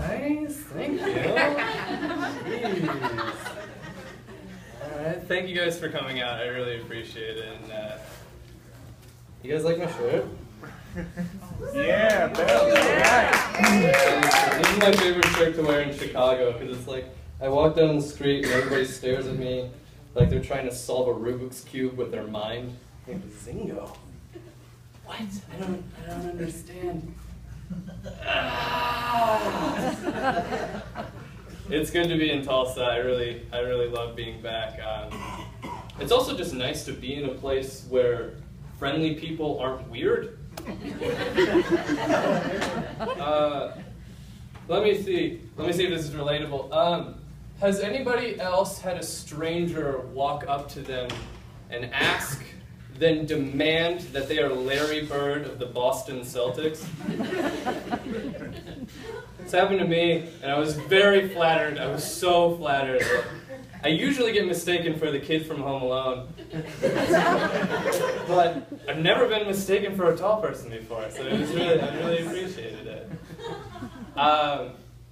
Nice, thank you. Alright, thank you guys for coming out. I really appreciate it. And you guys like my shirt? Yeah, yeah. This is my favorite shirt to wear in Chicago because it's like I walk down the street and everybody stares at me like they're trying to solve a Rubik's Cube with their mind. Like, Zingo. What? I don't understand. It's good to be in Tulsa. I really love being back. It's also just nice to be in a place where friendly people aren't weird. Let me see if this is relatable. Has anybody else had a stranger walk up to them and ask, then demand that they are Larry Bird of the Boston Celtics? It's happened to me, and I was very flattered. I was so flattered. I usually get mistaken for the kid from Home Alone, but I've never been mistaken for a tall person before, so I really appreciated it.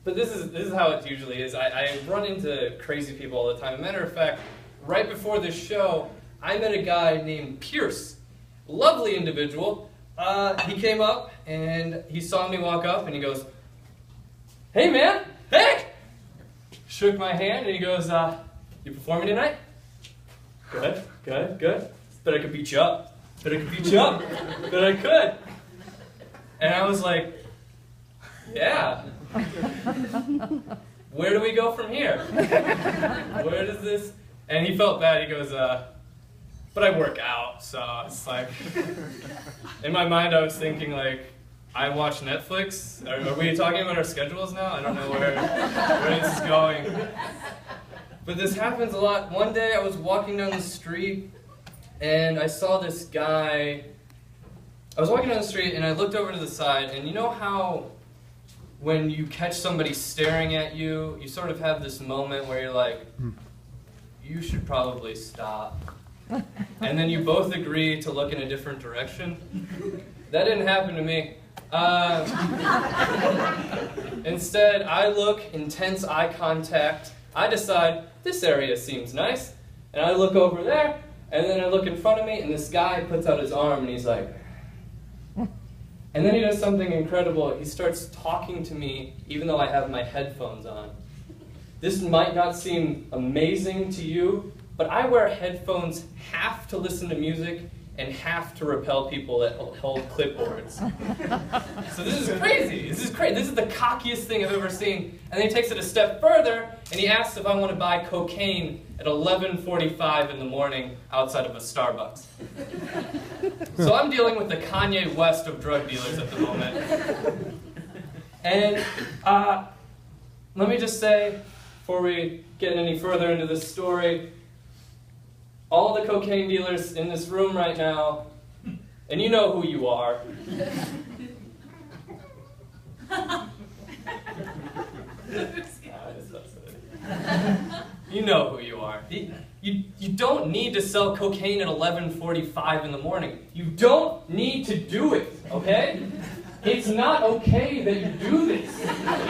But this is how it usually is. I run into crazy people all the time. As a matter of fact, right before this show, I met a guy named Pierce. Lovely individual. He came up and he saw me walk up and he goes, "Hey man, hey!" Shook my hand and he goes, "You performing tonight?" Good. Bet I could beat you up. Bet I could. And I was like, yeah. Where do we go from here? Where does this? And he felt bad. He goes, but I work out, so it's like, in my mind I was thinking like, I watch Netflix. Are we talking about our schedules now? I don't know where this is going. But this happens a lot. One day I was walking down the street and I saw this guy. I was walking down the street and I looked over to the side, and you know how when you catch somebody staring at you, you sort of have this moment where you're like, you should probably stop. And then you both agree to look in a different direction. That didn't happen to me. Instead, I look, intense eye contact. I decide, this area seems nice. And I look over there, and then I look in front of me, and this guy puts out his arm, and he's like, and then he does something incredible. He starts talking to me, even though I have my headphones on. This might not seem amazing to you, but I wear headphones half to listen to music and half to repel people that hold clipboards. So this is crazy. This is the cockiest thing I've ever seen. And then he takes it a step further, and he asks if I want to buy cocaine at 11:45 in the morning outside of a Starbucks. So I'm dealing with the Kanye West of drug dealers at the moment. And let me just say, before we get any further into this story, all the cocaine dealers in this room right now, and you know who you are. You know who you are. You don't need to sell cocaine at 11:45 in the morning. You don't need to do it, okay? It's not okay that you do this.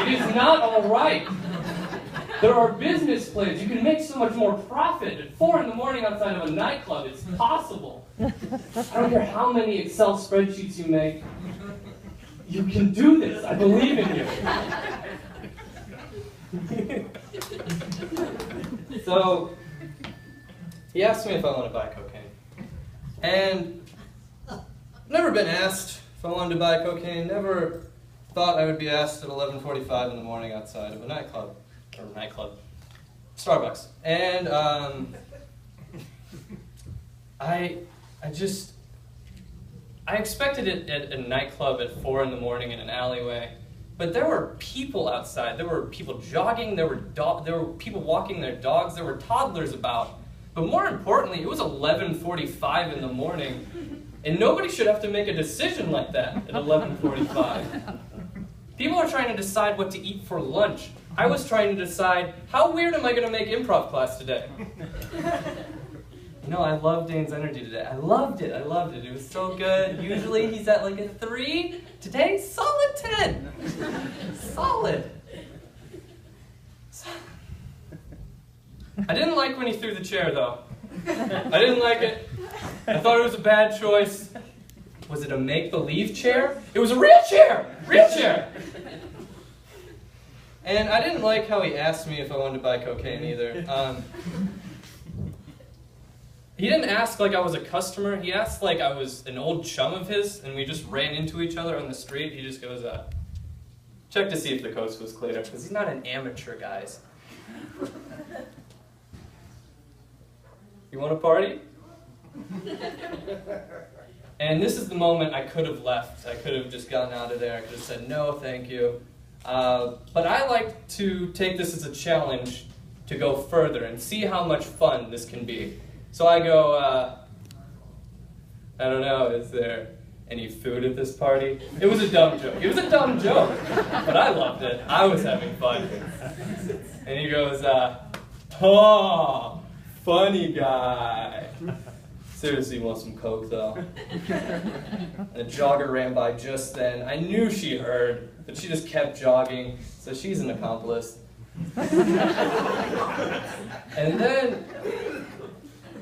It is not all right. There are business plans. You can make so much more profit at 4 in the morning outside of a nightclub. It's possible. I don't care how many Excel spreadsheets you make. You can do this. I believe in you. So, he asked me if I want to buy cocaine. And I've never been asked if I wanted to buy cocaine. Never thought I would be asked at 11:45 in the morning outside of a nightclub. Starbucks. And I expected it at a nightclub at 4 in the morning in an alleyway, but there were people outside. There were people jogging. There were people walking their dogs. There were toddlers about. But more importantly, it was 11:45 in the morning, and nobody should have to make a decision like that at 11:45. People are trying to decide what to eat for lunch. I was trying to decide, how weird am I going to make improv class today? No, I love Dane's energy today. I loved it. It was so good. Usually he's at like a 3. Today, solid 10. Solid. I didn't like when he threw the chair, though. I didn't like it. I thought it was a bad choice. Was it a make-believe chair? It was a real chair! Real chair! And I didn't like how he asked me if I wanted to buy cocaine either. He didn't ask like I was a customer. He asked like I was an old chum of his, and we just ran into each other on the street. He just goes, check to see if the coast was clear, because he's not an amateur, guys. You want to party? And this is the moment I could have left. I could have just gotten out of there. I could have said, no, thank you. But I like to take this as a challenge to go further and see how much fun this can be. So I go, I don't know, is there any food at this party? It was a dumb joke. It was a dumb joke, but I loved it. I was having fun. And he goes, oh, funny guy. Seriously want some coke, though. And a jogger ran by just then. I knew she heard, but she just kept jogging, so she's an accomplice. And then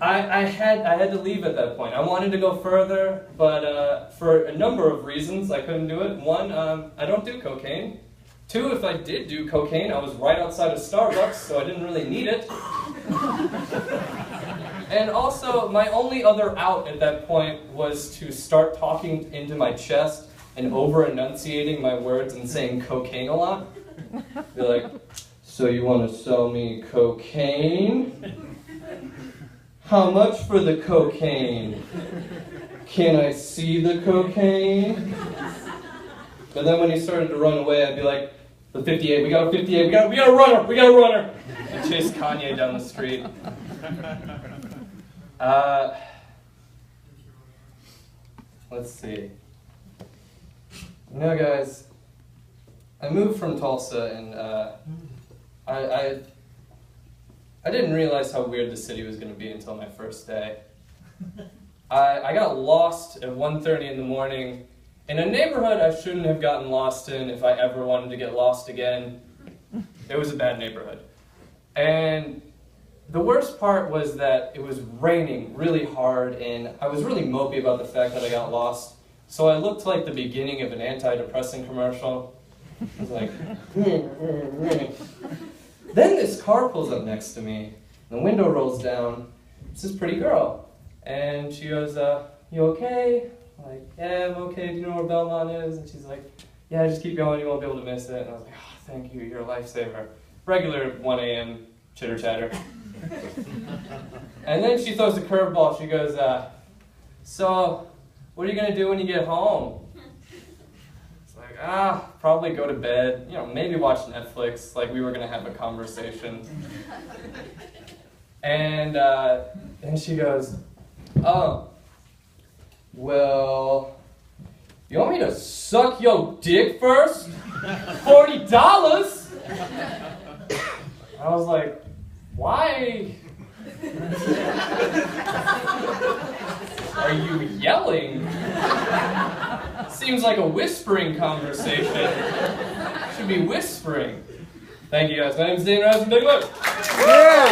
I had to leave at that point. I wanted to go further, but for a number of reasons I couldn't do it. One, I don't do cocaine. 2, if I did do cocaine, I was right outside of Starbucks, so I didn't really need it. And also, my only other out at that point was to start talking into my chest and over-enunciating my words and saying cocaine a lot. Be like, so you want to sell me cocaine? How much for the cocaine? Can I see the cocaine? But then when he started to run away, I'd be like, the 58, we got a 58, we got a runner! And chase Kanye down the street. Let's see. You know, guys, I moved from Tulsa, and I didn't realize how weird the city was going to be until my first day. I got lost at 1:30 in the morning in a neighborhood I shouldn't have gotten lost in if I ever wanted to get lost again. It was a bad neighborhood. And the worst part was that it was raining really hard, and I was really mopey about the fact that I got lost. So I looked like the beginning of an antidepressant commercial. I was like, Then this car pulls up next to me. The window rolls down. It's this pretty girl. And she goes, you okay? I'm like, yeah, I'm okay. Do you know where Belmont is? And she's like, yeah, just keep going. You won't be able to miss it. And I was like, oh, thank you. You're a lifesaver. Regular 1 a.m. chitter chatter. And then she throws a curveball. She goes, so what are you going to do when you get home? It's like, probably go to bed. You know, maybe watch Netflix. Like, we were going to have a conversation. And she goes, oh, well, you want me to suck your dick first? $40? I was like, why are you yelling? Seems like a whispering conversation. Should be whispering. Thank you guys. My name is Dane Reisenbigler. Yeah.